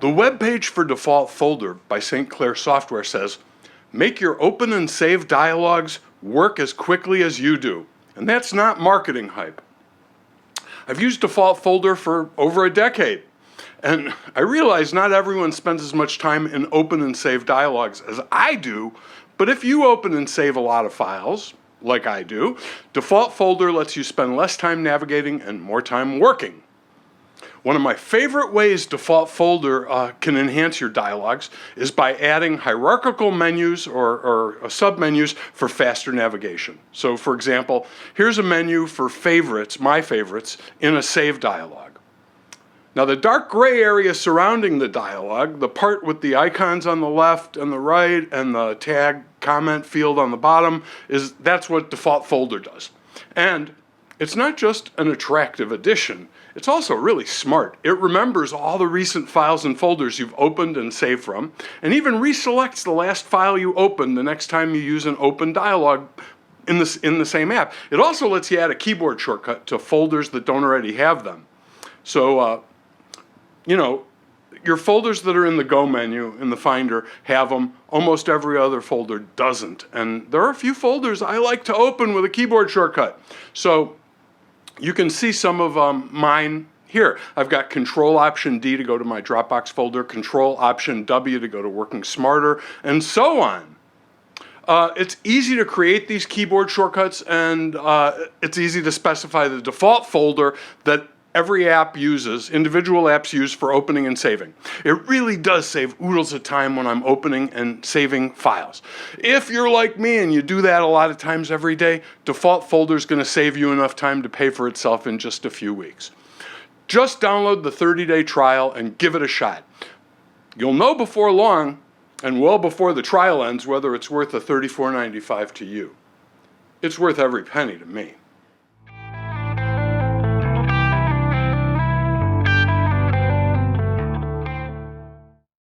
The web page for default folder by St. Clair Software says, make your open and save dialogues work as quickly as you do. And that's not marketing hype. I've used default folder for over a decade, and I realize not everyone spends as much time in open and save dialogues as I do, but if you open and save a lot of files, like I do, default folder lets you spend less time navigating and more time working. One of my favorite ways default folder can enhance your dialogues is by adding hierarchical menus or submenus for faster navigation. So for example, here's a menu for favorites, my favorites, in a save dialog. Now the dark gray area surrounding the dialog, the part with the icons on the left and the right and the tag comment field on the bottom, that's what default folder does. And it's not just an attractive addition, it's also really smart. It remembers all the recent files and folders you've opened and saved from, and even reselects the last file you opened the next time you use an open dialog in the same app. It also lets you add a keyboard shortcut to folders that don't already have them. So, your folders that are in the Go menu in the Finder have them. Almost every other folder doesn't. And there are a few folders I like to open with a keyboard shortcut. So you can see some of mine here. I've got Control-Option-D to go to my Dropbox folder, Control-Option-W to go to Working Smarter, and so on. It's easy to create these keyboard shortcuts, and it's easy to specify the default folder that every app uses, individual apps use for opening and saving. It really does save oodles of time when I'm opening and saving files. If you're like me and you do that a lot of times every day, default folder is going to save you enough time to pay for itself in just a few weeks. Just download the 30-day trial and give it a shot. You'll know before long, and well before the trial ends, whether it's worth the $34.95 to you. It's worth every penny to me.